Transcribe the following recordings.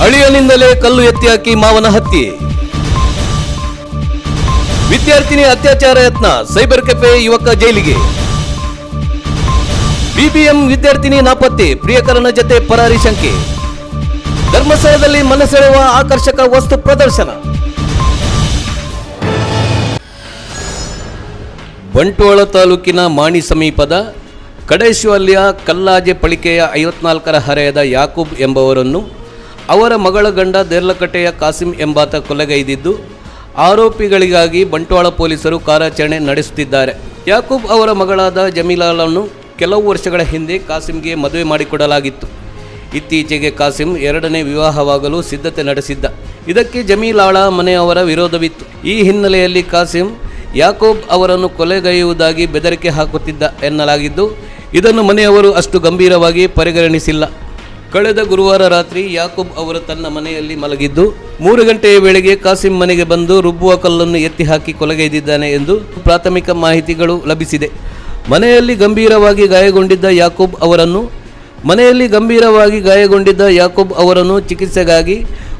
ಅಳಿಯನಿಂದಲೇ ಕಲ್ಲು ಎತ್ತಿ ಹಾಕಿ ಮಾವನ ಹತ್ಯೆ. ವಿದ್ಯಾರ್ಥಿನಿ ಅತ್ಯಾಚಾರ ಯತ್ನ, ಸೈಬರ್ ಕೆಫೆ ಯುವಕ ಜೈಲಿಗೆ. ಬಿಬಿಎಂ ವಿದ್ಯಾರ್ಥಿನಿ ನಾಪತ್ತೆ, ಪ್ರಿಯಕರನ ಜತೆ ಪರಾರಿ ಶಂಕೆ. ಧರ್ಮಸ್ಥಳದಲ್ಲಿ ಮನಸೆಳೆಯುವ ಆಕರ್ಷಕ ವಸ್ತು ಪ್ರದರ್ಶನ. ಬಂಟ್ವಾಳ ತಾಲೂಕಿನ ಮಾಣಿ ಸಮೀಪದ ಕಡೇಶ್ವಲ್ಯ ಕಲ್ಲಾಜೆ ಪಳಿಕೆಯ 54ರ ಹರೆಯದ ಯಾಕೂಬ್ ಎಂಬವರನ್ನು ಅವರ ಮಗಳ ಗಂಡ ದೇರ್ಲಕಟ್ಟೆಯ ಕಾಸಿಂ ಎಂಬಾತ ಕೊಲೆಗೈದಿದ್ದು, ಆರೋಪಿಗಳಿಗಾಗಿ ಬಂಟ್ವಾಳ ಪೊಲೀಸರು ಕಾರ್ಯಾಚರಣೆ ನಡೆಸುತ್ತಿದ್ದಾರೆ. ಯಾಕೂಬ್ ಅವರ ಮಗಳಾದ ಜಮೀಲಾಳನ್ನು ಕೆಲವು ವರ್ಷಗಳ ಹಿಂದೆ ಕಾಸಿಂಗೆ ಮದುವೆ ಮಾಡಿಕೊಡಲಾಗಿತ್ತು. ಇತ್ತೀಚೆಗೆ ಕಾಸಿಂ 2ನೇ ವಿವಾಹವಾಗಲು ಸಿದ್ಧತೆ ನಡೆಸಿದ್ದ. ಇದಕ್ಕೆ ಜಮೀಲಾಳ ಮನೆಯವರ ವಿರೋಧವಿತ್ತು. ಈ ಹಿನ್ನೆಲೆಯಲ್ಲಿ ಕಾಸಿಂ ಯಾಕೂಬ್ ಅವರನ್ನು ಕೊಲೆಗೈಯುವುದಾಗಿ ಬೆದರಿಕೆ ಹಾಕುತ್ತಿದ್ದ ಎನ್ನಲಾಗಿದ್ದು, ಇದನ್ನು ಮನೆಯವರು ಅಷ್ಟು ಗಂಭೀರವಾಗಿ ಪರಿಗಣಿಸಿಲ್ಲ. ಕಳೆದ ಗುರುವಾರ ರಾತ್ರಿ ಯಾಕೂಬ್ ಅವರು ತನ್ನ ಮನೆಯಲ್ಲಿ ಮಲಗಿದ್ದು 3 ಗಂಟೆಯ ವೇಳೆಗೆ ಕಾಸಿಂ ಮನೆಗೆ ಬಂದು ರುಬ್ಬುವ ಕಲ್ಲನ್ನು ಎತ್ತಿ ಹಾಕಿ ಕೊಲೆಗೈದಿದ್ದಾನೆ ಎಂದು ಪ್ರಾಥಮಿಕ ಮಾಹಿತಿಗಳು ಲಭಿಸಿದೆ. ಮನೆಯಲ್ಲಿ ಗಂಭೀರವಾಗಿ ಗಾಯಗೊಂಡಿದ್ದ ಯಾಕೂಬ್ ಅವರನ್ನು ಚಿಕಿತ್ಸೆಗಾಗಿ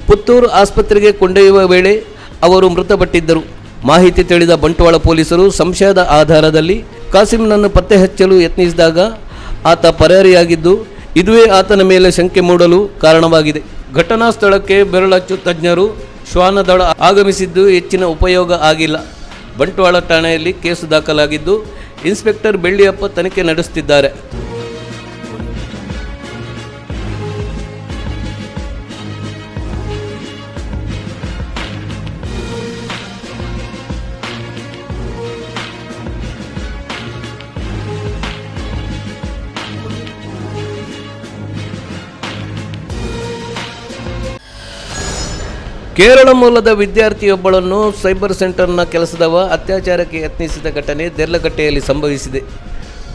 ಪುತ್ತೂರು ಆಸ್ಪತ್ರೆಗೆ ಕೊಂಡೊಯ್ಯುವ ವೇಳೆ ಅವರು ಮೃತಪಟ್ಟಿದ್ದರು. ಮಾಹಿತಿ ತಿಳಿದ ಬಂಟ್ವಾಳ ಪೊಲೀಸರು ಸಂಶಯದ ಆಧಾರದಲ್ಲಿ ಕಾಸಿಂನನ್ನು ಪತ್ತೆ ಹಚ್ಚಲು ಯತ್ನಿಸಿದಾಗ ಆತ ಪರಾರಿಯಾಗಿದ್ದು, ಇದುವೇ ಆತನ ಮೇಲೆ ಶಂಕೆ ಮೂಡಲು ಕಾರಣವಾಗಿದೆ. ಘಟನಾ ಸ್ಥಳಕ್ಕೆ ಬೆರಳಚ್ಚು ತಜ್ಞರು ಶ್ವಾನದಳ ಆಗಮಿಸಿದ್ದು ಹೆಚ್ಚಿನ ಉಪಯೋಗ ಆಗಿಲ್ಲ. ಬಂಟ್ವಾಳ ಠಾಣೆಯಲ್ಲಿ ಕೇಸು ದಾಖಲಾಗಿದ್ದು, ಇನ್ಸ್ಪೆಕ್ಟರ್ ಬೆಳ್ಳಿಯಪ್ಪ ತನಿಖೆ ನಡೆಸುತ್ತಿದ್ದಾರೆ. ಕೇರಳ ಮೂಲದ ವಿದ್ಯಾರ್ಥಿಯೊಬ್ಬಳನ್ನು ಸೈಬರ್ ಸೆಂಟರ್ನ ಕೆಲಸದವ ಅತ್ಯಾಚಾರಕ್ಕೆ ಯತ್ನಿಸಿದ ಘಟನೆ ದೇರ್ಲಕಟ್ಟೆಯಲ್ಲಿ ಸಂಭವಿಸಿದೆ.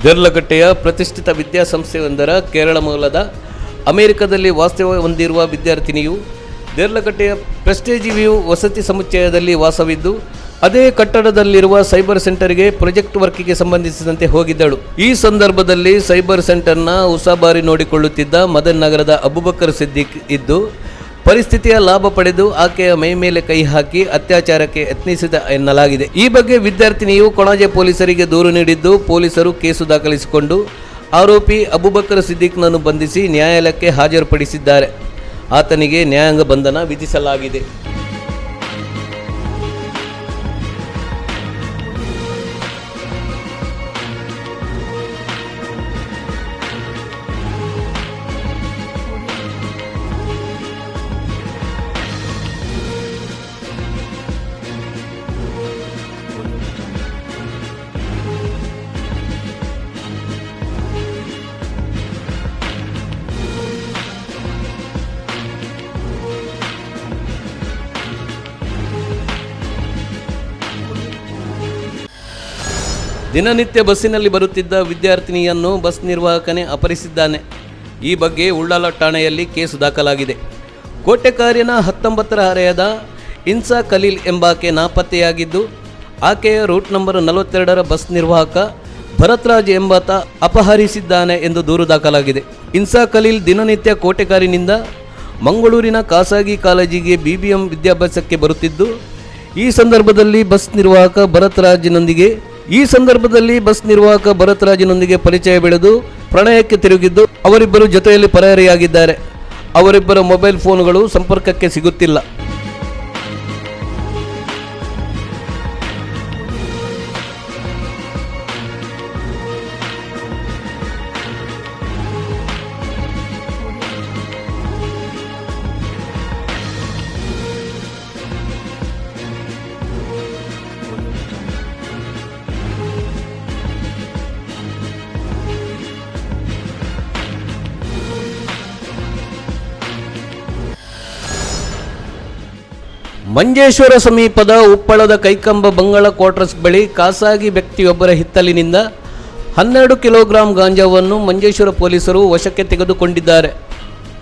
ದೇರ್ಲಕಟ್ಟೆಯ ಪ್ರತಿಷ್ಠಿತ ವಿದ್ಯಾಸಂಸ್ಥೆಯೊಂದರ ಕೇರಳ ಮೂಲದ ಅಮೆರಿಕದಲ್ಲಿ ವಾಸ್ತವ್ಯ ಹೊಂದಿರುವ ವಿದ್ಯಾರ್ಥಿನಿಯು ದೇರ್ಲಕಟ್ಟೆಯ ಪ್ರೆಸ್ಟೇಜ್ ವ್ಯೂ ವಸತಿ ಸಮುಚ್ಚಯದಲ್ಲಿ ವಾಸವಿದ್ದು, ಅದೇ ಕಟ್ಟಡದಲ್ಲಿರುವ ಸೈಬರ್ ಸೆಂಟರ್ಗೆ ಪ್ರಾಜೆಕ್ಟ್ ವರ್ಕಿಗೆ ಸಂಬಂಧಿಸಿದಂತೆ ಹೋಗಿದ್ದಳು. ಈ ಸಂದರ್ಭದಲ್ಲಿ ಸೈಬರ್ ಸೆಂಟರ್ನ ಉಸಾಬಾರಿ ನೋಡಿಕೊಳ್ಳುತ್ತಿದ್ದ ಮದನ್ ನಗರದ ಅಬುಬಕರ್ ಸಿದ್ದಿಕ್ ಇದ್ದು, ಪರಿಸ್ಥಿತಿಯ ಲಾಭ ಪಡೆದು ಆಕೆಯ ಮೈ ಮೇಲೆ ಕೈ ಹಾಕಿ ಅತ್ಯಾಚಾರಕ್ಕೆ ಯತ್ನಿಸಿದ ಎನ್ನಲಾಗಿದೆ. ಈ ಬಗ್ಗೆ ವಿದ್ಯಾರ್ಥಿನಿಯು ಕೊಣಾಜೆ ಪೊಲೀಸರಿಗೆ ದೂರು ನೀಡಿದ್ದು, ಪೊಲೀಸರು ಕೇಸು ದಾಖಲಿಸಿಕೊಂಡು ಆರೋಪಿ ಅಬುಬಕರ್ ಸಿದ್ದಿಕ್ನನ್ನು ಬಂಧಿಸಿ ನ್ಯಾಯಾಲಯಕ್ಕೆ ಹಾಜರುಪಡಿಸಿದ್ದಾರೆ. ಆತನಿಗೆ ನ್ಯಾಯಾಂಗ ಬಂಧನ ವಿಧಿಸಲಾಗಿದೆ. ದಿನನಿತ್ಯ ಬಸ್ಸಿನಲ್ಲಿ ಬರುತ್ತಿದ್ದ ವಿದ್ಯಾರ್ಥಿನಿಯನ್ನು ಬಸ್ ನಿರ್ವಾಹಕನೇ ಅಪಹರಿಸಿದ್ದಾನೆ. ಈ ಬಗ್ಗೆ ಉಳ್ಳಾಲ ಠಾಣೆಯಲ್ಲಿ ಕೇಸು ದಾಖಲಾಗಿದೆ. ಕೋಟೆಕಾರಿನ 19ರ ಹರೆಯದ ಇನ್ಸಾ ಖಲೀಲ್ ಎಂಬಾಕೆ ನಾಪತ್ತೆಯಾಗಿದ್ದು, ಆಕೆಯ ರೂಟ್ ನಂಬರ್ 42ರ ಬಸ್ ನಿರ್ವಾಹಕ ಭರತ್ರಾಜ್ ಎಂಬಾತ ಅಪಹರಿಸಿದ್ದಾನೆ ಎಂದು ದೂರು ದಾಖಲಾಗಿದೆ. ಇನ್ಸಾ ಖಲೀಲ್ ದಿನನಿತ್ಯ ಕೋಟೆಕಾರಿನಿಂದ ಮಂಗಳೂರಿನ ಖಾಸಗಿ ಕಾಲೇಜಿಗೆ ಬಿಬಿಎಂ ವಿದ್ಯಾಭ್ಯಾಸಕ್ಕೆ ಬರುತ್ತಿದ್ದು, ಈ ಸಂದರ್ಭದಲ್ಲಿ ಬಸ್ ನಿರ್ವಾಹಕ ಭರತ್ರಾಜ್ನೊಂದಿಗೆ ಪರಿಚಯ ಬೆಳೆದು ಪ್ರಣಯಕ್ಕೆ ತಿರುಗಿದ್ದು, ಅವರಿಬ್ಬರು ಜೊತೆಯಲ್ಲಿ ಪರಾರಿಯಾಗಿದ್ದಾರೆ. ಅವರಿಬ್ಬರ ಮೊಬೈಲ್ ಫೋನ್ಗಳು ಸಂಪರ್ಕಕ್ಕೆ ಸಿಗುತ್ತಿಲ್ಲ. ಮಂಜೇಶ್ವರ ಸಮೀಪದ ಉಪ್ಪಳದ ಕೈಕಂಬ ಬಂಗಳ ಕ್ವಾರ್ಟರ್ಸ್ ಬಳಿ ಖಾಸಗಿ ವ್ಯಕ್ತಿಯೊಬ್ಬರ ಹಿತ್ತಲಿನಿಂದ 12 ಕಿಲೋಗ್ರಾಂ ಗಾಂಜಾವನ್ನು ಮಂಜೇಶ್ವರ ಪೊಲೀಸರು ವಶಕ್ಕೆ ತೆಗೆದುಕೊಂಡಿದ್ದಾರೆ.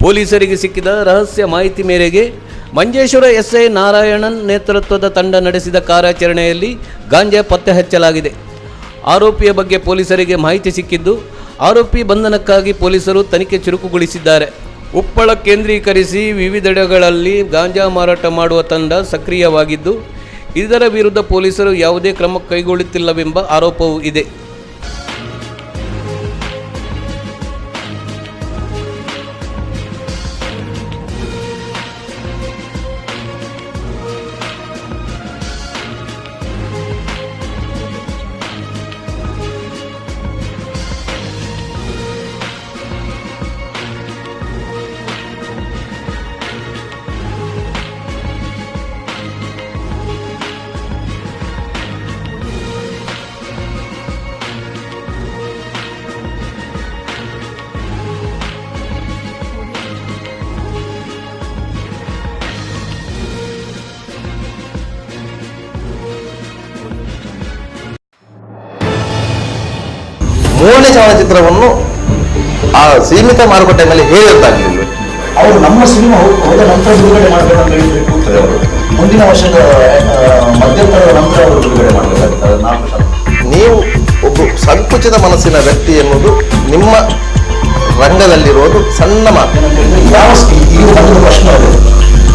ಪೊಲೀಸರಿಗೆ ಸಿಕ್ಕಿದ ರಹಸ್ಯ ಮಾಹಿತಿ ಮೇರೆಗೆ ಮಂಜೇಶ್ವರ ಎಸ್ಐ ನಾರಾಯಣನ್ ನೇತೃತ್ವದ ತಂಡ ನಡೆಸಿದ ಕಾರ್ಯಾಚರಣೆಯಲ್ಲಿ ಗಾಂಜಾ ಪತ್ತೆ ಹಚ್ಚಲಾಗಿದೆ. ಆರೋಪಿಯ ಬಗ್ಗೆ ಪೊಲೀಸರಿಗೆ ಮಾಹಿತಿ ಸಿಕ್ಕಿದ್ದು, ಆರೋಪಿ ಬಂಧನಕ್ಕಾಗಿ ಪೊಲೀಸರು ತನಿಖೆ ಚುರುಕುಗೊಳಿಸಿದ್ದಾರೆ. ಉಪ್ಪಳ ಕೇಂದ್ರೀಕರಿಸಿ ವಿವಿಧೆಡೆಗಳಲ್ಲಿ ಗಾಂಜಾ ಮಾರಾಟ ಮಾಡುವ ತಂಡ ಸಕ್ರಿಯವಾಗಿದ್ದು, ಇದರ ವಿರುದ್ಧ ಪೊಲೀಸರು ಯಾವುದೇ ಕ್ರಮ ಕೈಗೊಳ್ಳುತ್ತಿಲ್ಲವೆಂಬ ಆರೋಪವೂ ಇದೆ. ಮೂರನೇ ಚಲನಚಿತ್ರವನ್ನು ಆ ಸೀಮಿತ ಮಾರುಕಟ್ಟೆ ಮೇಲೆ ಹೇಳಿದ್ದಾಗಲಿಲ್ಲ. ಅವರು ನಮ್ಮ ಸಿನಿಮಾ ಹೋದ ನಂತರ ಬಿಡುಗಡೆ ಮಾಡಬೇಕಂತ ಹೇಳಿ ಕೂಗ್ತದೆ. ಅವರು ಮುಂದಿನ ವರ್ಷದ ಮಧ್ಯಂತರದ ನಂತರ ಅವರು ಬಿಡುಗಡೆ ಮಾಡಬೇಕಾಗ್ತದೆ. 4 ನೀವು ಒಬ್ಬ ಸಂಕುಚಿತ ಮನಸ್ಸಿನ ವ್ಯಕ್ತಿ ಎನ್ನುವುದು ನಿಮ್ಮ ರಂಗದಲ್ಲಿರುವುದು ಸಣ್ಣ ಮಾತು. ಯಾವ ಈಗ ಒಂದು ಪ್ರಶ್ನೆ ಅದು,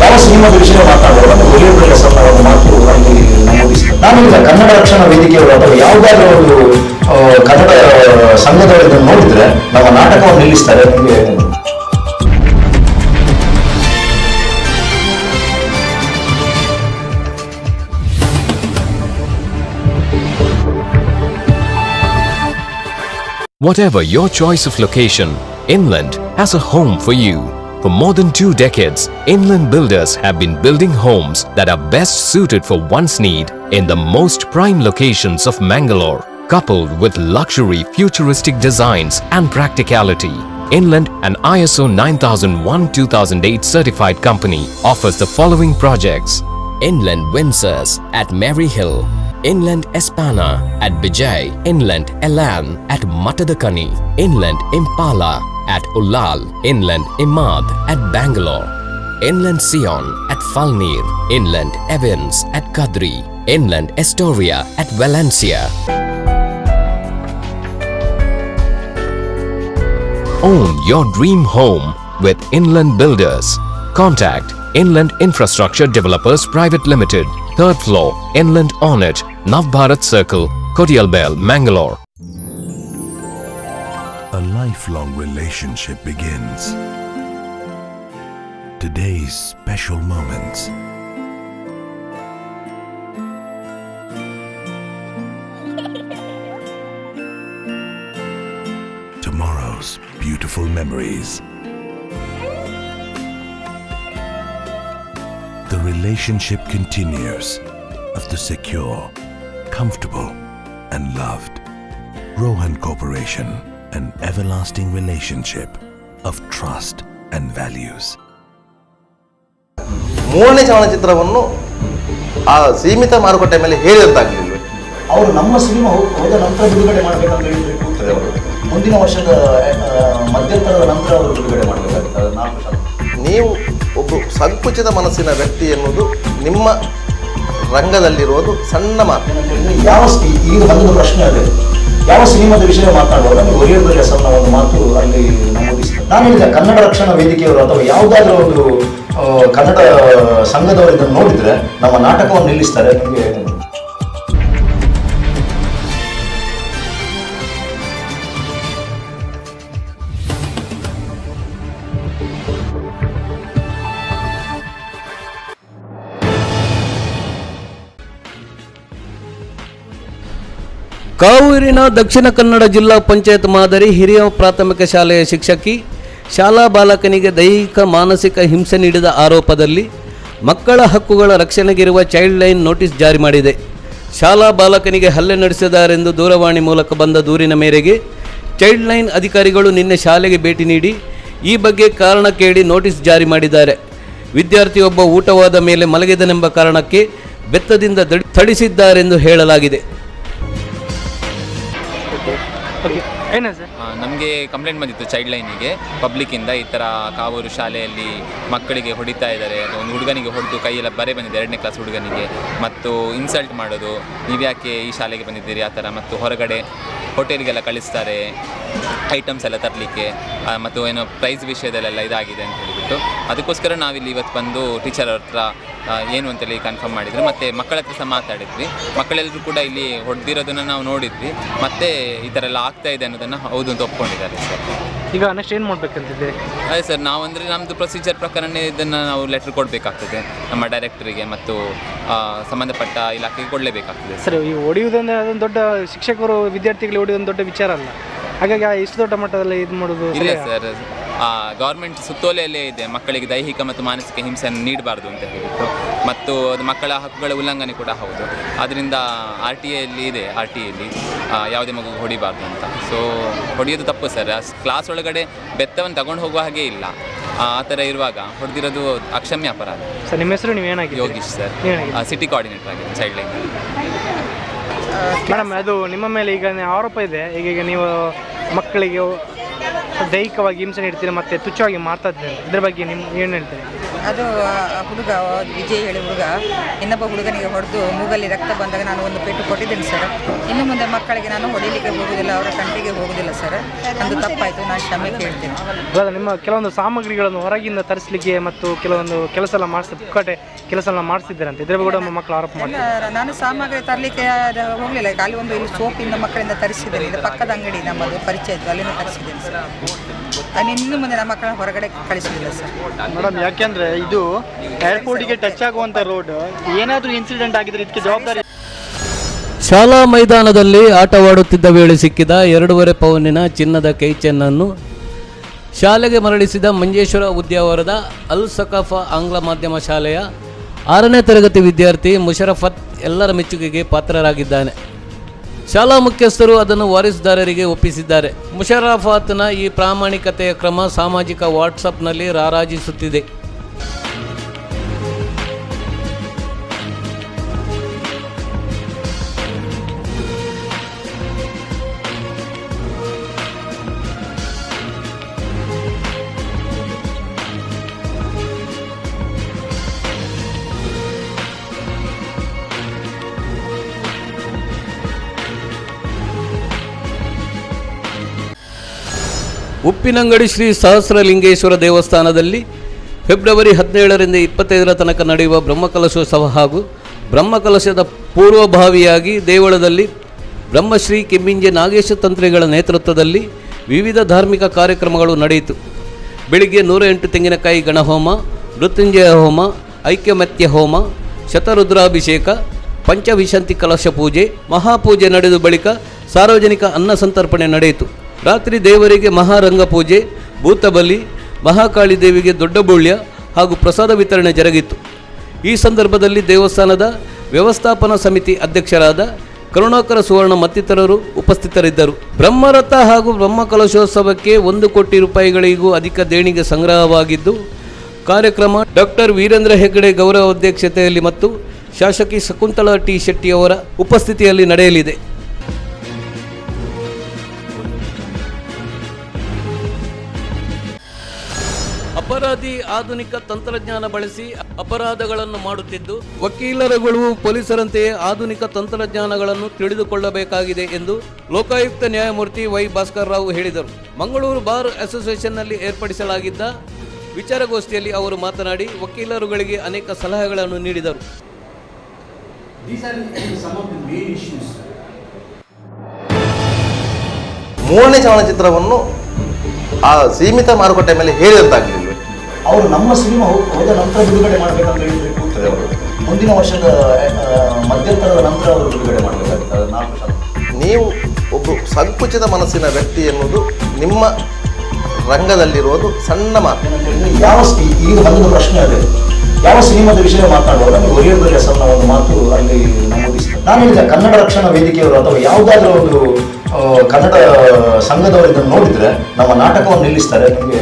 ಯಾವ ಸಿನಿಮಾದ ವಿಷಯ ಮಾತಾಡುವಾಗ ಒಲಿಯುವ ಕೆಲಸ ಮಾತು ಅಲ್ಲಿ ನಮೂದಿಸ್ತದೆ. ನಾನೀಗ ಕನ್ನಡ ರಕ್ಷಣಾ ವೇದಿಕೆಯವರು ಅಥವಾ ಯಾವುದಾದ್ರೂ ಒಂದು ಕನ್ನಡ ಸಂಘದವರು ಇದನ್ನು ನೋಡಿದ್ರೆ ನಮ್ಮ ನಾಟಕವನ್ನು ನಿಲ್ಲಿಸ್ತಾರೆ. ನಿಮಗೆ Whatever your choice of location, Inland has a home for you. For more than 2 decades, Inland Builders have been building homes that are best suited for one's need in the most prime locations of Mangalore, coupled with luxury futuristic designs and practicality. Inland, an ISO 9001-2008 certified company, offers the following projects: Inland Windsors at Mary Hill, Inland Espana at Bijay, Inland Elan at Matadakani, Inland Impala at Ullal, Inland Imad at Bangalore, Inland Sion at Falnir, Inland Evans at Kadri, Inland Astoria at Valencia. Own your dream home with Inland Builders. Contact Inland Infrastructure Developers Private Limited, 3rd floor, Inland Ornage, Navbharat Circle, Kotialbel, Mangalore. A lifelong relationship begins. Today's special moments. Tomorrow's beautiful memories. The relationship continues of the secure, comfortable and loved. Rohan Corporation, an everlasting relationship of trust and values. ಮೂರನೇ ಚಲನಚಿತ್ರವನ್ನು ಆ ಸೀಮಿತ ಮಾರುಕಟ್ಟೆ ಮೇಲೆ ಹೇಳಿದ್ದಾಗಲಿಲ್ಲ. ಅವರು ನಮ್ಮ cinema ಹೋದ ನಂತರ ಬಿಡುಗಡೆ ಮಾಡಬೇಕಂತ ಹೇಳಿ ಕೂಗ್ತದೆ. ಅವರು ಮುಂದಿನ ವರ್ಷದ ಮಧ್ಯಂತರದ ನಂತರ ಅವರು ಬಿಡುಗಡೆ ಮಾಡಬೇಕಾಗ್ತದೆ. 4 ನೀವು ಒಬ್ಬ ಸಂಕುಚಿತ ಮನಸ್ಸಿನ ವ್ಯಕ್ತಿ ಎನ್ನುವುದು ನಿಮ್ಮ ರಂಗದಲ್ಲಿರುವುದು ಸಣ್ಣ ಮಾತು. ಯಾವ ಈಗ ಒಂದು ಪ್ರಶ್ನೆ ಅದೇ, ಯಾವ ಸಿನಿಮಾದ ವಿಷಯ ಮಾತಾಡುವಾಗ ಒಲಿಯುವ ಕೆಲಸ ಒಂದು ಮಾತು ಅಲ್ಲಿ ನಮೂದಿಸ್ತದೆ. ನಾನೀಗ ಕನ್ನಡ ರಕ್ಷಣಾ ವೇದಿಕೆಯವರು ಅಥವಾ ಯಾವುದಾದ್ರೂ ಒಂದು ಕನ್ನಡ ಸಂಘದವರು ಇದನ್ನು ನೋಡಿದ್ರೆ ನಮ್ಮ ನಾಟಕವನ್ನು ನಿಲ್ಲಿಸ್ತಾರೆ. ನಿಮಗೆ ಕಾವೂರಿನ ದಕ್ಷಿಣ ಕನ್ನಡ ಜಿಲ್ಲಾ ಪಂಚಾಯತ್ ಮಾದರಿ ಹಿರಿಯ ಪ್ರಾಥಮಿಕ ಶಾಲೆಯ ಶಿಕ್ಷಕಿ ಶಾಲಾ ಬಾಲಕನಿಗೆ ದೈಹಿಕ ಮಾನಸಿಕ ಹಿಂಸೆ ನೀಡಿದ ಆರೋಪದಲ್ಲಿ ಮಕ್ಕಳ ಹಕ್ಕುಗಳ ರಕ್ಷಣೆಗಿರುವ ಚೈಲ್ಡ್ ಲೈನ್ ನೋಟಿಸ್ ಜಾರಿ ಮಾಡಿದೆ. ಶಾಲಾ ಬಾಲಕನಿಗೆ ಹಲ್ಲೆ ನಡೆಸಿದ್ದಾರೆಂದು ದೂರವಾಣಿ ಮೂಲಕ ಬಂದ ದೂರಿನ ಮೇರೆಗೆ ಚೈಲ್ಡ್ ಲೈನ್ ಅಧಿಕಾರಿಗಳು ನಿನ್ನೆ ಶಾಲೆಗೆ ಭೇಟಿ ನೀಡಿ ಈ ಬಗ್ಗೆ ಕಾರಣ ಕೇಳಿ ನೋಟಿಸ್ ಜಾರಿ ಮಾಡಿದ್ದಾರೆ. ವಿದ್ಯಾರ್ಥಿಯೊಬ್ಬ ಊಟವಾದ ಮೇಲೆ ಮಲಗಿದನೆಂಬ ಕಾರಣಕ್ಕೆ ಬೆತ್ತದಿಂದ ಥಳಿಸಿದ್ದಾರೆಂದು ಹೇಳಲಾಗಿದೆ. ಓಕೆ ಏನ ಸರ್? ನಮಗೆ ಕಂಪ್ಲೇಂಟ್ ಬಂದಿತ್ತು ಚೈಲ್ಡ್ ಲೈನಿಗೆ ಪಬ್ಲಿಕ್ಕಿಂದ, ಈ ಥರ ಕಾವೂರು ಶಾಲೆಯಲ್ಲಿ ಮಕ್ಕಳಿಗೆ ಹೊಡಿತಾ ಇದ್ದಾರೆ, ಒಂದು ಹುಡುಗನಿಗೆ ಹೊಡೆದು ಕೈಯೆಲ್ಲ ಬರೆ ಬಂದಿದೆ 2ನೇ ಕ್ಲಾಸ್ ಹುಡುಗನಿಗೆ, ಮತ್ತು ಇನ್ಸಲ್ಟ್ ಮಾಡೋದು, ನೀವು ಯಾಕೆ ಈ ಶಾಲೆಗೆ ಬಂದಿದ್ದೀರಿ ಆ ಥರ, ಮತ್ತು ಹೊರಗಡೆ ಹೋಟೆಲ್ಗೆಲ್ಲ ಕಳಿಸ್ತಾರೆ ಐಟಮ್ಸ್ ಎಲ್ಲ ತರಲಿಕ್ಕೆ, ಮತ್ತು ಏನೋ ಪ್ರೈಸ್ ವಿಷಯದಲ್ಲೆಲ್ಲ ಇದಾಗಿದೆ ಅಂತ ಹೇಳಿಬಿಟ್ಟು, ಅದಕ್ಕೋಸ್ಕರ ನಾವಿಲ್ಲಿ ಇವತ್ತು ಬಂದು ಟೀಚರ್ ಅವ್ರ ಹತ್ರ ಏನು ಅಂತೇಳಿ ಕನ್ಫರ್ಮ್ ಮಾಡಿದ್ರು, ಮತ್ತು ಮಕ್ಕಳ ಹತ್ರ ಸಹ ಮಾತಾಡಿದ್ವಿ. ಮಕ್ಕಳೆಲ್ಲರೂ ಕೂಡ ಇಲ್ಲಿ ಹೊಡೆದಿರೋದನ್ನು ನಾವು ನೋಡಿದ್ವಿ, ಮತ್ತು ಈ ಥರ ಎಲ್ಲ ಆಗ್ತಾ ಇದೆ ಅನ್ನೋದನ್ನು ಹೌದು ಅಂತ ಒಪ್ಕೊಂಡಿದ್ದಾರೆ ಸರ್. ಈಗ ನೆಕ್ಸ್ಟ್ ಏನು ಮಾಡಬೇಕಂತಿದ್ದೀರಿ? ಅದೇ ಸರ್, ನಾವು ಅಂದರೆ ನಮ್ಮದು ಪ್ರೊಸೀಜರ್ ಪ್ರಕಾರನೇ ಇದನ್ನು ನಾವು ಲೆಟ್ರ್ ಕೊಡಬೇಕಾಗ್ತದೆ ನಮ್ಮ ಡೈರೆಕ್ಟರಿಗೆ ಮತ್ತು ಸಂಬಂಧಪಟ್ಟ ಇಲಾಖೆಗೆ ಕೊಡಲೇಬೇಕಾಗ್ತದೆ. ಸರ್, ಈ ಹೊಡೆಯುವುದಂದರೆ ಅದೊಂದು ದೊಡ್ಡ ಶಿಕ್ಷಕರು ವಿದ್ಯಾರ್ಥಿಗಳಿಗೆ ಹೊಡೆಯೋದು ದೊಡ್ಡ ವಿಚಾರ ಅಲ್ಲ, ಹಾಗಾಗಿ ಇಷ್ಟು ದೊಡ್ಡ ಮಟ್ಟದಲ್ಲಿ ಇದು ಮಾಡೋದು ಇಲ್ಲ ಸರ್. ಗೌರ್ಮೆಂಟ್ ಸುತ್ತೋಲೆಯಲ್ಲೇ ಇದೆ ಮಕ್ಕಳಿಗೆ ದೈಹಿಕ ಮತ್ತು ಮಾನಸಿಕ ಹಿಂಸೆಯನ್ನು ನೀಡಬಾರ್ದು ಅಂತ ಹೇಳಿಬಿಟ್ಟು, ಮತ್ತು ಅದು ಮಕ್ಕಳ ಹಕ್ಕುಗಳ ಉಲ್ಲಂಘನೆ ಕೂಡ ಹೌದು. ಆದ್ದರಿಂದ RTAಯಲ್ಲಿ ಇದೆ, RTAಯಲ್ಲಿ ಯಾವುದೇ ಮಗುಗೆ ಹೊಡಿಬಾರ್ದು ಅಂತ. ಸೊ ಹೊಡೆಯೋದು ತಪ್ಪು ಸರ್. ಕ್ಲಾಸ್ ಒಳಗಡೆ ಬೆತ್ತವನ್ನು ತಗೊಂಡು ಹೋಗುವ ಹಾಗೆ ಇಲ್ಲ, ಆ ಥರ ಇರುವಾಗ ಹೊಡೆದಿರೋದು ಅಕ್ಷಮ್ಯ ಅಪರಾಧ. ಸರ್, ನಿಮ್ಮ ಹೆಸರು ನೀವು ಏನಾಗಿದೆ? ಯೋಗೀಶ್ ಸರ್, ಸಿಟಿ ಕೋಆರ್ಡಿನೇಟರ್ ಆಗಿದೆ ಚೈಲ್ಡ್ ಲೈನ್. ಮೇಡಮ್, ಅದು ನಿಮ್ಮ ಮೇಲೆ ಈಗ ಆರೋಪ ಇದೆ, ಈಗ ನೀವು ಮಕ್ಕಳಿಗೆ ದೈಹಿಕವಾಗಿ ಹಿಂಸೆ ನೀಡ್ತೀರಿ ಮತ್ತು ತುಚ್ಛವಾಗಿ ಮಾತಾಡ್ತೀರಿ, ಇದ್ರ ಬಗ್ಗೆ ನಿಮ್ಮ ಏನು ಹೇಳ್ತೀರಿ? ಅದು ಹುಡುಗ ವಿಜಯ್ ಹೇಳಿ ಹುಡುಗ ಇನ್ನೊಬ್ಬ ಹುಡುಗನಿಗೆ ಹೊಡೆದು ಮೂಗಲ್ಲಿ ರಕ್ತ ಬಂದಾಗ ನಾನು ಒಂದು ಪೇಟು ಕೊಟ್ಟಿದ್ದೀನಿ ಸರ್. ಇನ್ನು ಮುಂದೆ ಮಕ್ಕಳಿಗೆ ನಾನು ಹೊಡಿಲಿಕ್ಕೆ ಹೋಗುವುದಿಲ್ಲ, ಅವರ ಕಂಟಿಗೆ ಹೋಗುವುದಿಲ್ಲ ಸರ್. ಅದು ತಪ್ಪಾಯಿತು, ನಾನು ಕ್ಷಮೆ ಕೇಳ್ತೀನಿ. ಇವಾಗ ನಿಮ್ಮ ಕೆಲವೊಂದು ಸಾಮಗ್ರಿಗಳನ್ನು ಹೊರಗಿಂದ ತರಿಸಲಿಕ್ಕೆ ಮತ್ತು ಕೆಲವೊಂದು ಕೆಲಸ ಎಲ್ಲ ಪುಕ್ಕಟೆ ಕೆಲಸ ಎಲ್ಲ ಮಾಡಿಸಿದ್ದೀರಂತೆ, ಇದ್ರ ಕೂಡ ಮಕ್ಕಳು ಆರೋಪ ಮಾಡ್ತಾರೆ. ನಾನು ಸಾಮಗ್ರಿ ತರಲಿಕ್ಕೆ ಹೋಗಲಿಲ್ಲ, ಖಾಲಿ ಒಂದು ಇಲ್ಲಿ ಸೋಪಿಂದ ಮಕ್ಕಳಿಂದ ತರಿಸಿದ್ದೇನೆ. ಇದು ಪಕ್ಕದ ಅಂಗಡಿ ನಮ್ಮದು ಪರಿಚಯ ಇತ್ತು, ಅಲ್ಲಿಂದ ತರಿಸಿದ್ದೇನೆ ಸರ್. ಇನ್ನು ಮುಂದೆ ನಮ್ಮ ಮಕ್ಕಳನ್ನ ಹೊರಗಡೆ ಕಳಿಸಲಿಲ್ಲ ಸರ್. ಮೇಡಮ್, ಯಾಕೆಂದರೆ ಇದು ಏರ್ಪೋರ್ಟಿಗೆ ಟಚ್ ಆಗುವಂಥ ರೋಡ್, ಏನಾದರೂ ಇನ್ಸಿಡೆಂಟ್ ಆಗಿದ್ರೆ ಇದಕ್ಕೆ ಜವಾಬ್ದಾರಿ. ಶಾಲಾ ಮೈದಾನದಲ್ಲಿ ಆಟವಾಡುತ್ತಿದ್ದ ವೇಳೆ ಸಿಕ್ಕಿದ 2.5 ಪೌನಿನ ಚಿನ್ನದ ಕೈಚೆನ್ನನ್ನು ಶಾಲೆಗೆ ಮರಳಿಸಿದ ಮಂಜೇಶ್ವರ ಉದ್ಯಾವರದ ಅಲ್ ಸಕಾಫಾ ಆಂಗ್ಲ ಮಾಧ್ಯಮ ಶಾಲೆಯ 6ನೇ ತರಗತಿ ವಿದ್ಯಾರ್ಥಿ ಮುಷರಫತ್ ಎಲ್ಲರ ಮೆಚ್ಚುಗೆಗೆ ಪಾತ್ರರಾಗಿದ್ದಾನೆ. ಶಾಲಾ ಮುಖ್ಯಸ್ಥರು ಅದನ್ನು ವಾರಿಸುದಾರರಿಗೆ ಒಪ್ಪಿಸಿದ್ದಾರೆ. ಮುಷರಫಾತ್ನ ಈ ಪ್ರಾಮಾಣಿಕತೆಯ ಕ್ರಮ ಸಾಮಾಜಿಕ ವಾಟ್ಸಪ್ನಲ್ಲಿ ರಾರಾಜಿಸುತ್ತಿದೆ. ಉಪ್ಪಿನಂಗಡಿ ಶ್ರೀ ಸಹಸ್ರಲಿಂಗೇಶ್ವರ ದೇವಸ್ಥಾನದಲ್ಲಿ ಫೆಬ್ರವರಿ 17ರಿಂದ 25ರ ತನಕ ನಡೆಯುವ ಬ್ರಹ್ಮಕಲಶೋತ್ಸವ ಹಾಗೂ ಬ್ರಹ್ಮಕಲಶದ ಪೂರ್ವಭಾವಿಯಾಗಿ ದೇವಳದಲ್ಲಿ ಬ್ರಹ್ಮಶ್ರೀ ಕೆಮ್ಮಿಂಜೆ ನಾಗೇಶ ತಂತ್ರಿಗಳ ನೇತೃತ್ವದಲ್ಲಿ ವಿವಿಧ ಧಾರ್ಮಿಕ ಕಾರ್ಯಕ್ರಮಗಳು ನಡೆಯಿತು. ಬೆಳಿಗ್ಗೆ 108 ತೆಂಗಿನಕಾಯಿ ಗಣಹೋಮ, ಮೃತ್ಯುಂಜಯ ಹೋಮ, ಐಕ್ಯಮತ್ಯ ಹೋಮ, ಶತರುದ್ರಾಭಿಷೇಕ, ಪಂಚವಿಶಂತಿ ಕಲಶ ಪೂಜೆ, ಮಹಾಪೂಜೆ ನಡೆದ ಬಳಿಕ ಸಾರ್ವಜನಿಕ ಅನ್ನ ಸಂತರ್ಪಣೆ ನಡೆಯಿತು. ರಾತ್ರಿ ದೇವರಿಗೆ ಮಹಾರಂಗ ಪೂಜೆ, ಭೂತಬಲಿ, ಮಹಾಕಾಳಿ ದೇವಿಗೆ ದೊಡ್ಡ ಬುಳ್ಯ ಹಾಗೂ ಪ್ರಸಾದ ವಿತರಣೆ ಜರುಗಿತು. ಈ ಸಂದರ್ಭದಲ್ಲಿ ದೇವಸ್ಥಾನದ ವ್ಯವಸ್ಥಾಪನಾ ಸಮಿತಿ ಅಧ್ಯಕ್ಷರಾದ ಕರುಣಾಕರ ಸುವರ್ಣ ಮತ್ತಿತರರು ಉಪಸ್ಥಿತರಿದ್ದರು. ಬ್ರಹ್ಮರಥ ಹಾಗೂ ಬ್ರಹ್ಮಕಲಶೋತ್ಸವಕ್ಕೆ 1 ಕೋಟಿ ರೂಪಾಯಿಗಳಿಗೂ ಅಧಿಕ ದೇಣಿಗೆ ಸಂಗ್ರಹವಾಗಿದ್ದು, ಕಾರ್ಯಕ್ರಮ ಡಾಕ್ಟರ್ ವೀರೇಂದ್ರ ಹೆಗ್ಗಡೆ ಗೌರವ ಅಧ್ಯಕ್ಷತೆಯಲ್ಲಿ ಮತ್ತು ಶಾಸಕಿ ಶಕುಂತಳಾ ಟಿ ಶೆಟ್ಟಿಯವರ ಉಪಸ್ಥಿತಿಯಲ್ಲಿ ನಡೆಯಲಿದೆ. ಅಪರಾಧಿ ಆಧುನಿಕ ತಂತ್ರಜ್ಞಾನ ಬಳಸಿ ಅಪರಾಧಗಳನ್ನು ಮಾಡುತ್ತಿದ್ದು, ವಕೀಲರುಗಳು ಪೊಲೀಸರಂತೆಯೇ ಆಧುನಿಕ ತಂತ್ರಜ್ಞಾನಗಳನ್ನು ತಿಳಿದುಕೊಳ್ಳಬೇಕಾಗಿದೆ ಎಂದು ಲೋಕಾಯುಕ್ತ ನ್ಯಾಯಮೂರ್ತಿ ವೈ ಭಾಸ್ಕರ್ ರಾವ್ ಹೇಳಿದರು. ಮಂಗಳೂರು ಬಾರ್ ಅಸೋಸಿಯೇಷನ್ನಲ್ಲಿ ಏರ್ಪಡಿಸಲಾಗಿದ್ದ ವಿಚಾರಗೋಷ್ಠಿಯಲ್ಲಿ ಅವರು ಮಾತನಾಡಿ ವಕೀಲರುಗಳಿಗೆ ಅನೇಕ ಸಲಹೆಗಳನ್ನು ನೀಡಿದರು. ಮೂರನೇ ಚಲನಚಿತ್ರವನ್ನು ಆ ಸೀಮಿತ ಮಾರುಕಟ್ಟೆ ಮೇಲೆ ಹೇಳಿದಂತಾಗಲಿಲ್ಲ. ಅವರು ನಮ್ಮ ಸಿನಿಮಾ ಹೋದ ನಂತರ ಬಿಡುಗಡೆ ಮಾಡಬೇಕಂತ ಹೇಳಿದ್ರೆ ಕೂಗ್ತದೆ. ಅವರು ಮುಂದಿನ ವರ್ಷದ ಮಧ್ಯಂತರದ ನಂತರ ಅವರು ಬಿಡುಗಡೆ ಮಾಡಬೇಕಾಗ್ತದೆ. 4 ನೀವು ಒಬ್ಬ ಸಂಕುಚಿತ ಮನಸ್ಸಿನ ವ್ಯಕ್ತಿ ಎನ್ನುವುದು ನಿಮ್ಮ ರಂಗದಲ್ಲಿರುವುದು ಸಣ್ಣ ಮಾತು. ಯಾವ ಈಗ ಬಂದ ಪ್ರಶ್ನೆ ಅದೇ, ಯಾವ ಸಿನಿಮಾದ ವಿಷಯ ಮಾತಾಡುವಾಗ ನೀವು ಒರಿಯರ್ ಹೆಸರನ್ನ ಒಂದು ಮಾತು ಅಲ್ಲಿ ನಮೂದಿಸ್ತಾರೆ. ನಾನು ಹೇಳಿದೆ ಕನ್ನಡ ರಕ್ಷಣಾ ವೇದಿಕೆಯವರು ಅಥವಾ ಯಾವುದಾದ್ರೂ ಒಂದು ಕನ್ನಡ ಸಂಘದವರು ಇದನ್ನು ನೋಡಿದ್ರೆ ನಮ್ಮ ನಾಟಕವನ್ನು ನಿಲ್ಲಿಸ್ತಾರೆ. ನಿಮಗೆ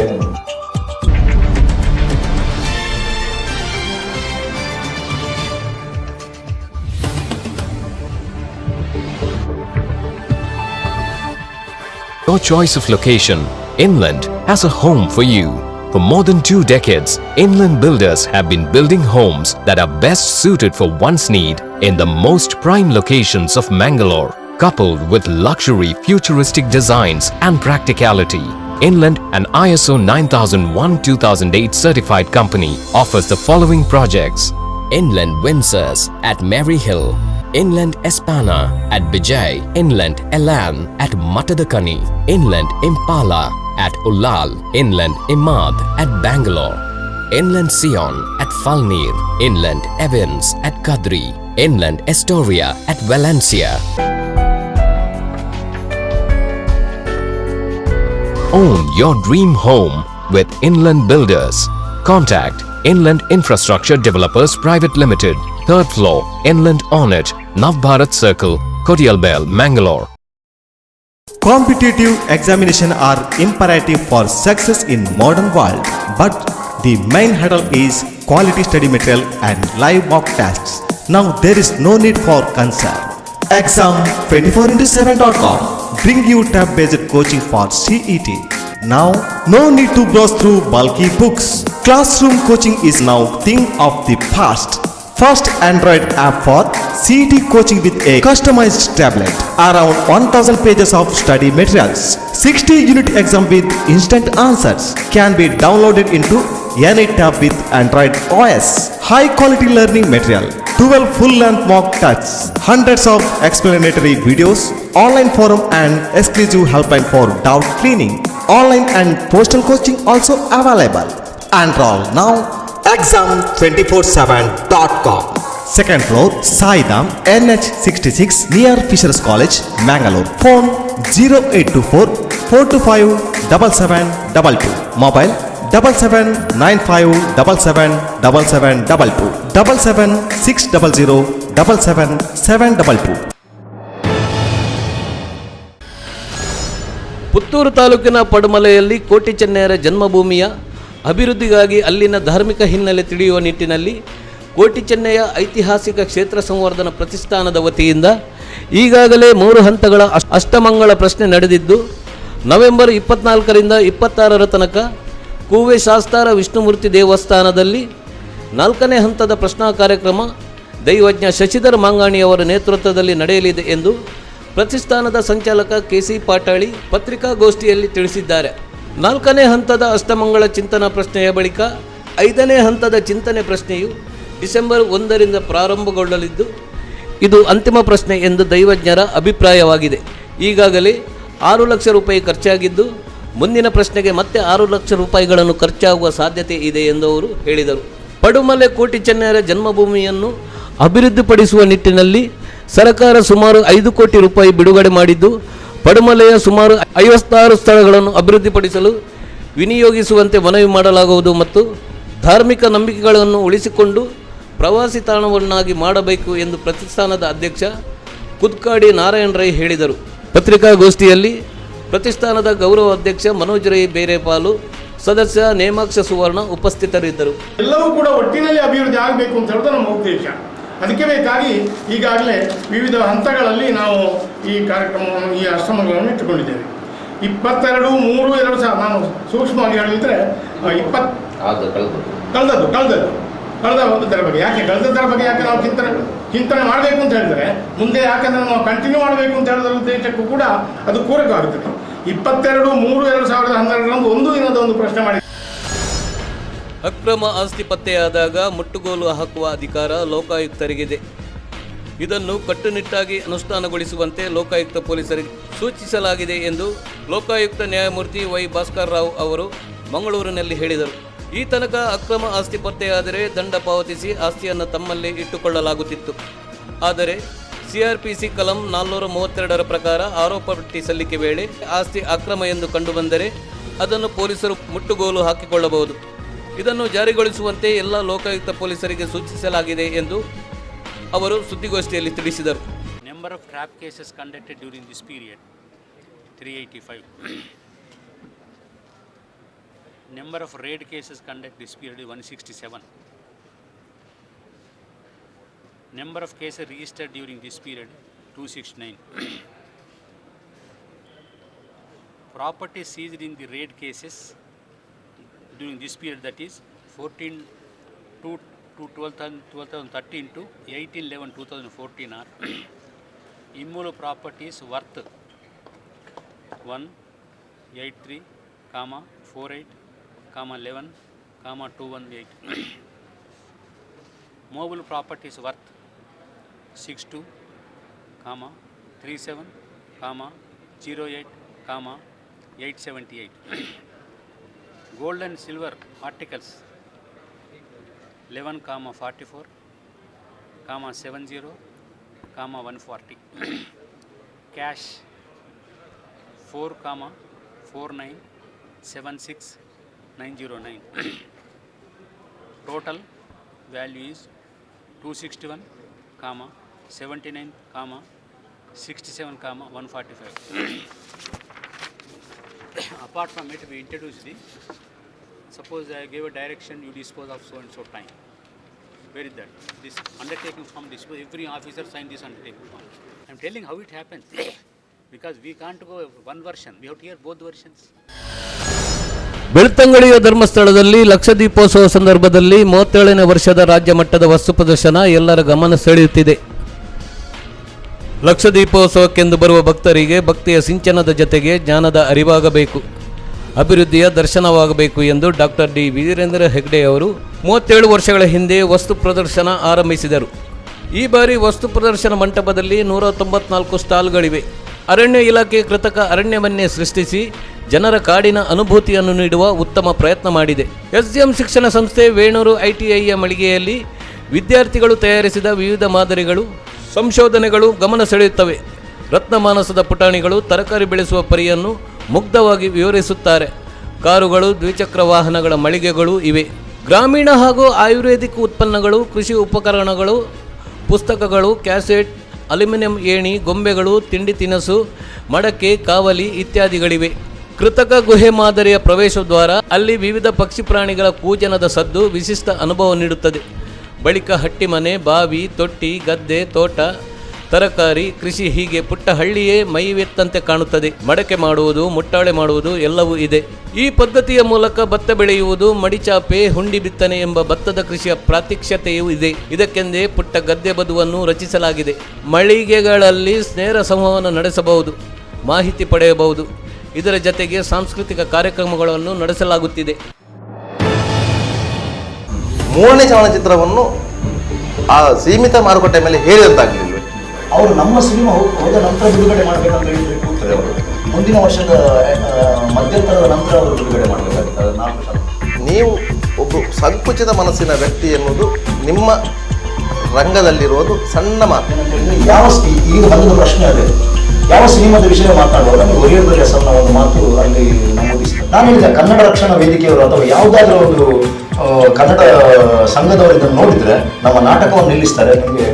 Your choice of location, Inland has a home for you. For more than 2 decades, Inland Builders have been building homes that are best suited for one's need in the most prime locations of Mangalore, coupled with luxury futuristic designs and practicality. Inland, an ISO 9001-2008 certified company, offers the following projects: Inland Windsors at Maryhill, Inland Espana at Bijay, Inland Elan at Matadakani, Inland Impala at Ullal, Inland Imad at Bangalore, Inland Sion at Falnir, Inland Evans at Kadri, Inland Astoria at Valencia. Own your dream home with Inland Builders. Contact Inland Infrastructure Developers Private Limited, 3rd floor, Inland Ornate, Navbharat Circle, Kodialbel, Mangalore. Competitive examination are imperative for success in modern world, but the main hurdle is quality study material and live mock tests. Now there is no need for concern. Exam24x7.com bring you tab-based coaching for CET. Now, no need to browse through bulky books. Classroom coaching is now thing of the past. First Android app for CET coaching with a customized tablet. Around 1000 pages of study materials. 60 unit exam with instant answers can be downloaded into any tab with Android OS. High quality learning material. 12 full-length mock tests, hundreds of explanatory videos, online forum and exclusive helpline for doubt clearing. Online and postal coaching also available. Enroll now. Exam247.com. Second floor, Saidam, NH66 near Fishers College, Mangalore. Phone 0824 425 7722. Mobile 7795777722 77600 77722. Puttur ತಾಲೂಕಿನ ಪಡುಮಲೆಯಲ್ಲಿ ಕೋಟಿ ಚೆನ್ನಯ್ಯರ ಜನ್ಮಭೂಮಿಯ ಅಭಿವೃದ್ಧಿಗಾಗಿ ಅಲ್ಲಿನ ಧಾರ್ಮಿಕ ಹಿನ್ನೆಲೆ ತಿಳಿಯುವ ನಿಟ್ಟಿನಲ್ಲಿ ಕೋಟಿ ಚೆನ್ನಯ್ಯ ಐತಿಹಾಸಿಕ ಕ್ಷೇತ್ರ ಸಂವರ್ಧನ ಪ್ರತಿಷ್ಠಾನದ ವತಿಯಿಂದ ಈಗಾಗಲೇ 3 ಹಂತಗಳ ಅಷ್ಟಮಂಗಳ ಪ್ರಶ್ನೆ ನಡೆದಿದ್ದು ನವೆಂಬರ್ 24ರಿಂದ 26ರ ತನಕ ಕೂವೆ ಶಾಸ್ತಾರ ವಿಷ್ಣುಮೂರ್ತಿ ದೇವಸ್ಥಾನದಲ್ಲಿ 4ನೇ ಹಂತದ ಪ್ರಶ್ನಾ ಕಾರ್ಯಕ್ರಮ ದೈವಜ್ಞ ಶಶಿಧರ್ ಮಾಂಗಾಣಿಯವರ ನೇತೃತ್ವದಲ್ಲಿ ನಡೆಯಲಿದೆ ಎಂದು ಪ್ರತಿಷ್ಠಾನದ ಸಂಚಾಲಕ ಕೆಸಿ ಪಾಟಾಳಿ ಪತ್ರಿಕಾಗೋಷ್ಠಿಯಲ್ಲಿ ತಿಳಿಸಿದ್ದಾರೆ. 4ನೇ ಹಂತದ ಅಷ್ಟಮಂಗಳ ಚಿಂತನಾ ಪ್ರಶ್ನೆಯ ಬಳಿಕ 5ನೇ ಹಂತದ ಚಿಂತನೆ ಪ್ರಶ್ನೆಯು ಡಿಸೆಂಬರ್ 1ರಿಂದ ಪ್ರಾರಂಭಗೊಳ್ಳಲಿದ್ದು ಇದು ಅಂತಿಮ ಪ್ರಶ್ನೆ ಎಂದು ದೈವಜ್ಞರ ಅಭಿಪ್ರಾಯವಾಗಿದೆ. ಈಗಾಗಲೇ 6 ಲಕ್ಷ ರೂಪಾಯಿ ಖರ್ಚಾಗಿದ್ದು ಮುಂದಿನ ಪ್ರಶ್ನೆಗೆ ಮತ್ತೆ 6 ಲಕ್ಷ ರೂಪಾಯಿಗಳನ್ನು ಖರ್ಚಾಗುವ ಸಾಧ್ಯತೆ ಇದೆ ಎಂದು ಅವರು ಹೇಳಿದರು. ಪಡುಮಲೆ ಕೋಟಿ ಚೆನ್ನಯ್ಯರ ಜನ್ಮಭೂಮಿಯನ್ನು ಅಭಿವೃದ್ಧಿಪಡಿಸುವ ನಿಟ್ಟಿನಲ್ಲಿ ಸರ್ಕಾರ ಸುಮಾರು 5 ಕೋಟಿ ರೂಪಾಯಿ ಬಿಡುಗಡೆ ಮಾಡಿದ್ದು ಪಡುಮಲೆಯ ಸುಮಾರು 56 ಸ್ಥಳಗಳನ್ನು ಅಭಿವೃದ್ಧಿಪಡಿಸಲು ವಿನಿಯೋಗಿಸುವಂತೆ ಮನವಿ ಮಾಡಲಾಗುವುದು ಮತ್ತು ಧಾರ್ಮಿಕ ನಂಬಿಕೆಗಳನ್ನು ಉಳಿಸಿಕೊಂಡು ಪ್ರವಾಸಿ ತಾಣವನ್ನಾಗಿ ಮಾಡಬೇಕು ಎಂದು ಪ್ರತಿಷ್ಠಾನದ ಅಧ್ಯಕ್ಷ ಕುದ್ಕಾಡಿ ನಾರಾಯಣ ರೈ ಹೇಳಿದರು. ಪತ್ರಿಕಾಗೋಷ್ಠಿಯಲ್ಲಿ ಪ್ರತಿಷ್ಠಾನದ ಗೌರವ ಅಧ್ಯಕ್ಷ ಮನೋಜ್ ರೈ ಬೇರೆಪಾಲು, ಸದಸ್ಯ ನೇಮಾಕ್ಷ ಸುವರ್ಣ ಉಪಸ್ಥಿತರಿದ್ದರು. ಎಲ್ಲವೂ ಕೂಡ ಒಟ್ಟಿನಲ್ಲಿ ಅಭಿವೃದ್ಧಿ ಆಗಬೇಕು ಅಂತ ಹೇಳೋದು ನಮ್ಮ ಉದ್ದೇಶ. ಅದಕ್ಕೆ ಬೇಕಾಗಿ ಈಗಾಗಲೇ ವಿವಿಧ ಹಂತಗಳಲ್ಲಿ ನಾವು ಈ ಕಾರ್ಯಕ್ರಮವನ್ನು ಈ ಆಶ್ರಮಗಳನ್ನು ಇಟ್ಟುಕೊಂಡಿದ್ದೇವೆ. 22/3/2000 ನಾನು ಸೂಕ್ಷ್ಮವಾಗಿ ಹೇಳಿದರೆ ಕಳೆದದ್ದರ ಬಗ್ಗೆ ಯಾಕೆ ನಾವು ಚಿಂತನೆ ಮಾಡಬೇಕು ಅಂತ ಹೇಳಿದರೆ ಮುಂದೆ ಯಾಕಂದರೆ ನಾವು ಕಂಟಿನ್ಯೂ ಮಾಡಬೇಕು ಅಂತ ಹೇಳಿದ ಉದ್ದೇಶಕ್ಕೂ ಕೂಡ ಅದು ಪೂರಕವಾಗುತ್ತದೆ. 22/3/2012 ಒಂದು ದಿನದ ಒಂದು ಪ್ರಶ್ನೆ ಮಾಡಿ ಅಕ್ರಮ ಆಸ್ತಿ ಪತ್ತೆಯಾದಾಗ ಮುಟ್ಟುಗೋಲು ಹಾಕುವ ಅಧಿಕಾರ ಲೋಕಾಯುಕ್ತರಿಗಿದೆ. ಇದನ್ನು ಕಟ್ಟುನಿಟ್ಟಾಗಿ ಅನುಷ್ಠಾನಗೊಳಿಸುವಂತೆ ಲೋಕಾಯುಕ್ತ ಪೊಲೀಸರಿಗೆ ಸೂಚಿಸಲಾಗಿದೆ ಎಂದು ಲೋಕಾಯುಕ್ತ ನ್ಯಾಯಮೂರ್ತಿ ವೈ ಭಾಸ್ಕರ್ ರಾವ್ ಅವರು ಮಂಗಳೂರಿನಲ್ಲಿ ಹೇಳಿದರು. ಈ ತನಕ ಅಕ್ರಮ ಆಸ್ತಿ ಪತ್ತೆಯಾದರೆ ದಂಡ ಪಾವತಿಸಿ ಆಸ್ತಿಯನ್ನು ತಮ್ಮಲ್ಲಿ ಇಟ್ಟುಕೊಳ್ಳಲಾಗುತ್ತಿತ್ತು. ಆದರೆ ಸಿಆರ್ಪಿಸಿ ಕಲಂ 432ರ ಪ್ರಕಾರ ಆರೋಪ ಪಟ್ಟಿ ಸಲ್ಲಿಕೆ ವೇಳೆ ಆಸ್ತಿ ಅಕ್ರಮ ಎಂದು ಕಂಡುಬಂದರೆ ಅದನ್ನು ಪೊಲೀಸರು ಮುಟ್ಟುಗೋಲು ಹಾಕಿಕೊಳ್ಳಬಹುದು. ಇದನ್ನು ಜಾರಿಗೊಳಿಸುವಂತೆ ಎಲ್ಲ ಲೋಕಾಯುಕ್ತ ಪೊಲೀಸರಿಗೆ ಸೂಚಿಸಲಾಗಿದೆ ಎಂದು ಅವರು ಸುದ್ದಿಗೋಷ್ಠಿಯಲ್ಲಿ ತಿಳಿಸಿದರು. Number of trap cases conducted during this period 385. Number of raid cases conducted this period 167. Number of cases registered during this period 269. property seized in the raid cases during this period, that is 14/2/2013 to 18/11/2014 are immovable properties worth 183, 48, 11, 218. Movable properties worth 62, 37, 08, 878. Gold and silver articles 11, 44, 70, 140. Cash 4, 49, 76, 909. Total value is 261, 79, 67, 145. Apart from it, we introduce the, suppose I gave a direction, you dispose of so and so time. Where is that? This undertaking form, every officer signed this undertaking form. I am telling how it happens. Because we can't go one version, we have to hear both versions. ಬೆಳ್ತಂಗಡಿಯ ಧರ್ಮಸ್ಥಳದಲ್ಲಿ ಲಕ್ಷದೀಪೋತ್ಸವ ಸಂದರ್ಭದಲ್ಲಿ 37ನೇ ವರ್ಷದ ರಾಜ್ಯ ಮಟ್ಟದ ವಸ್ತು ಪ್ರದರ್ಶನ ಎಲ್ಲರ ಗಮನ ಸೆಳೆಯುತ್ತಿದೆ. ಲಕ್ಷದೀಪೋತ್ಸವಕ್ಕೆಂದು ಬರುವ ಭಕ್ತರಿಗೆ ಭಕ್ತಿಯ ಸಿಂಚನದ ಜೊತೆಗೆ ಜ್ಞಾನದ ಅರಿವಾಗಬೇಕು, ಅಭಿವೃದ್ಧಿಯ ದರ್ಶನವಾಗಬೇಕು ಎಂದು ಡಾಕ್ಟರ್ ಡಿ ವೀರೇಂದ್ರ ಹೆಗ್ಡೆ ಅವರು 37 ವರ್ಷಗಳ ಹಿಂದೆ ವಸ್ತು ಪ್ರದರ್ಶನ ಆರಂಭಿಸಿದರು. ಈ ಬಾರಿ ವಸ್ತು ಪ್ರದರ್ಶನ ಮಂಟಪದಲ್ಲಿ 194 ಸ್ಟಾಲ್ಗಳಿವೆ. ಅರಣ್ಯ ಇಲಾಖೆ ಕೃತಕ ಅರಣ್ಯವನ್ನೇ ಸೃಷ್ಟಿಸಿ ಜನರ ಕಾಡಿನ ಅನುಭೂತಿಯನ್ನು ನೀಡುವ ಉತ್ತಮ ಪ್ರಯತ್ನ ಮಾಡಿದೆ. ಎಸ್ಡಿಎಂ ಶಿಕ್ಷಣ ಸಂಸ್ಥೆ ವೇಣೂರು ಐಟಿಐಯ ಮಳಿಗೆಯಲ್ಲಿ ವಿದ್ಯಾರ್ಥಿಗಳು ತಯಾರಿಸಿದ ವಿವಿಧ ಮಾದರಿಗಳು, ಸಂಶೋಧನೆಗಳು ಗಮನ ಸೆಳೆಯುತ್ತವೆ. ರತ್ನಮಾನಸದ ಪುಟಾಣಿಗಳು ತರಕಾರಿ ಬೆಳೆಸುವ ಪರಿಯನ್ನು ಮುಗ್ಧವಾಗಿ ವಿವರಿಸುತ್ತಾರೆ. ಕಾರುಗಳು, ದ್ವಿಚಕ್ರ ವಾಹನಗಳ ಮಳಿಗೆಗಳು ಇವೆ. ಗ್ರಾಮೀಣ ಹಾಗೂ ಆಯುರ್ವೇದಿಕ್ ಉತ್ಪನ್ನಗಳು, ಕೃಷಿ ಉಪಕರಣಗಳು, ಪುಸ್ತಕಗಳು, ಕ್ಯಾಸೆಟ್, ಅಲ್ಯೂಮಿನಿಯಂ ಏಣಿ, ಗೊಂಬೆಗಳು, ತಿಂಡಿ ತಿನಸು, ಮಡಕೆ, ಕಾವಲಿ ಇತ್ಯಾದಿಗಳಿವೆ. ಕೃತಕ ಗುಹೆ ಮಾದರಿಯ ಪ್ರವೇಶದ್ವಾರ, ಅಲ್ಲಿ ವಿವಿಧ ಪಕ್ಷಿ ಪ್ರಾಣಿಗಳ ಕೂಜನದ ಸದ್ದು ವಿಶಿಷ್ಟ ಅನುಭವ ನೀಡುತ್ತದೆ. ಬಳಿಕ ಹಟ್ಟಿಮನೆ, ಬಾವಿ, ತೊಟ್ಟಿ, ಗದ್ದೆ, ತೋಟ, ತರಕಾರಿ, ಕೃಷಿ ಹೀಗೆ ಪುಟ್ಟ ಹಳ್ಳಿಯೇ ಮೈವೆತ್ತಂತೆ ಕಾಣುತ್ತದೆ. ಮಡಕೆ ಮಾಡುವುದು, ಮುಟ್ಟಾಳೆ ಮಾಡುವುದು ಎಲ್ಲವೂ ಇದೆ. ಈ ಪದ್ಧತಿಯ ಮೂಲಕ ಭತ್ತ ಬೆಳೆಯುವುದು, ಮಡಿಚಾಪೆ, ಹುಂಡಿ ಬಿತ್ತನೆ ಎಂಬ ಭತ್ತದ ಕೃಷಿಯ ಪ್ರಾತ್ಯಕ್ಷತೆಯೂ ಇದೆ. ಇದಕ್ಕೆಂದೇ ಪುಟ್ಟ ಗದ್ದೆ ಬದುವನ್ನು ರಚಿಸಲಾಗಿದೆ. ಮಳಿಗೆಗಳಲ್ಲಿ ನೇರ ಸಂವಹನ ನಡೆಸಬಹುದು, ಮಾಹಿತಿ ಪಡೆಯಬಹುದು. ಇದರ ಜತೆಗೆ ಸಾಂಸ್ಕೃತಿಕ ಕಾರ್ಯಕ್ರಮಗಳನ್ನು ನಡೆಸಲಾಗುತ್ತಿದೆ. 3ನೇ ಚಲನಚಿತ್ರವನ್ನು ಆ ಸೀಮಿತ ಮಾರುಕಟ್ಟೆ ಮೇಲೆ ಹೇಳಿದಂತಾಗಲಿಲ್ಲ. ಅವರು ನಮ್ಮ ಸಿನಿಮಾ ಹೋದ ನಂತರ ಬಿಡುಗಡೆ ಮಾಡಬೇಕಂತ ಹೇಳಿದ್ರೆ ಕೂತಾರೆ. ಅವರು ಮುಂದಿನ ವರ್ಷದ ಮಧ್ಯಂತರದ ನಂತರ ಅವರು ಬಿಡುಗಡೆ ಮಾಡಬೇಕಾಗ್ತದೆ. 4 ವರ್ಷ. ನೀವು ಒಬ್ಬ ಸಂಕುಚಿತ ಮನಸ್ಸಿನ ವ್ಯಕ್ತಿ ಎನ್ನುವುದು ನಿಮ್ಮ ರಂಗದಲ್ಲಿರೋದು ಸಣ್ಣ ಮಾತು. ಯಾವ ಈಗ ಬಂದ ಪ್ರಶ್ನೆ ಅದೇ, ಯಾವ ಸಿನಿಮಾದ ವಿಷಯ ಮಾತನಾಡುವಾಗ ನೀವು ಒರಿಯರ್ ಹೆಸರನ್ನ ಒಂದು ಮಾತು ಅಲ್ಲಿ ನಮೂದಿಸಿದೆ. ನಾನು ಹೇಳಿದೆ ಕನ್ನಡ ರಕ್ಷಣಾ ವೇದಿಕೆಯವರು ಅಥವಾ ಯಾವುದಾದ್ರೂ ಒಂದು ಕನ್ನಡ ಸಂಘದವರು ಇದನ್ನು ನೋಡಿದ್ರೆ ನಮ್ಮ ನಾಟಕವನ್ನು ನಿಲ್ಲಿಸ್ತಾರೆ. ನಿಮಗೆ